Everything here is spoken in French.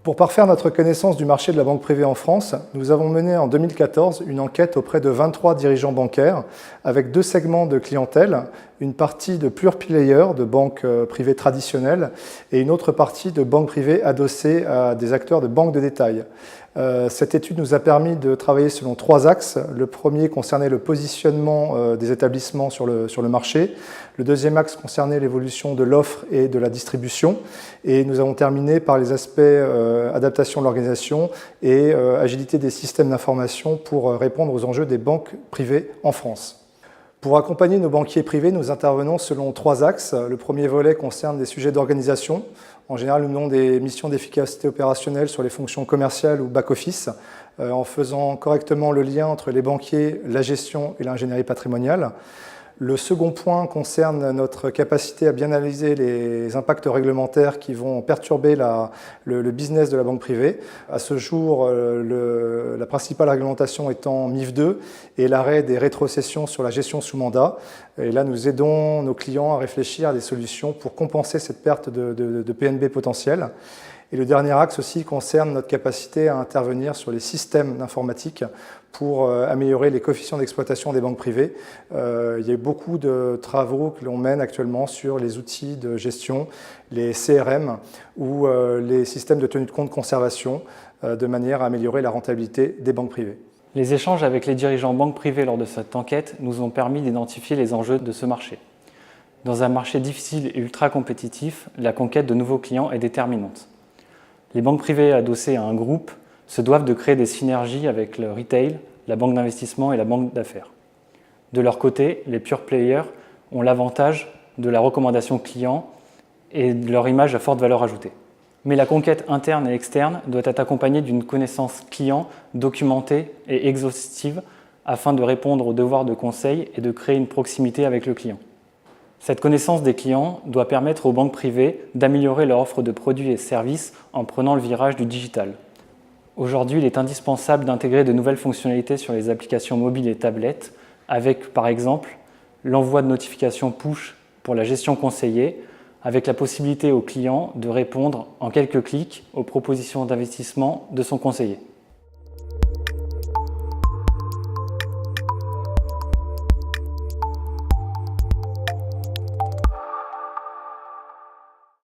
Pour parfaire notre connaissance du marché de la banque privée en France, nous avons mené en 2014 une enquête auprès de 23 dirigeants bancaires avec deux segments de clientèle, une partie de pure player, de banques privées traditionnelles, et une autre partie de banques privées adossées à des acteurs de banques de détail. Cette étude nous a permis de travailler selon trois axes. Le premier concernait le positionnement des établissements sur le marché. Le deuxième axe concernait l'évolution de l'offre et de la distribution. Et nous avons terminé par les aspects adaptation de l'organisation et agilité des systèmes d'information pour répondre aux enjeux des banques privées en France. Pour accompagner nos banquiers privés, nous intervenons selon trois axes. Le premier volet concerne des sujets d'organisation. En général, nous menons des missions d'efficacité opérationnelle sur les fonctions commerciales ou back-office, en faisant correctement le lien entre les banquiers, la gestion et l'ingénierie patrimoniale. Le second point concerne notre capacité à bien analyser les impacts réglementaires qui vont perturber le business de la banque privée. À ce jour, la principale réglementation étant MIF 2 et l'arrêt des rétrocessions sur la gestion sous mandat. Et là, nous aidons nos clients à réfléchir à des solutions pour compenser cette perte de PNB potentielle. Et le dernier axe aussi concerne notre capacité à intervenir sur les systèmes d'informatique pour améliorer les coefficients d'exploitation des banques privées. Il y a beaucoup de travaux que l'on mène actuellement sur les outils de gestion, les CRM ou les systèmes de tenue de compte conservation, de manière à améliorer la rentabilité des banques privées. Les échanges avec les dirigeants banques privées lors de cette enquête nous ont permis d'identifier les enjeux de ce marché. Dans un marché difficile et ultra compétitif, la conquête de nouveaux clients est déterminante. Les banques privées adossées à un groupe se doivent de créer des synergies avec le retail, la banque d'investissement et la banque d'affaires. De leur côté, les pure players ont l'avantage de la recommandation client et de leur image à forte valeur ajoutée. Mais la conquête interne et externe doit être accompagnée d'une connaissance client documentée et exhaustive afin de répondre aux devoirs de conseil et de créer une proximité avec le client. Cette connaissance des clients doit permettre aux banques privées d'améliorer leur offre de produits et services en prenant le virage du digital. Aujourd'hui, il est indispensable d'intégrer de nouvelles fonctionnalités sur les applications mobiles et tablettes avec, par exemple, l'envoi de notifications push pour la gestion conseillée, avec la possibilité au client de répondre en quelques clics aux propositions d'investissement de son conseiller.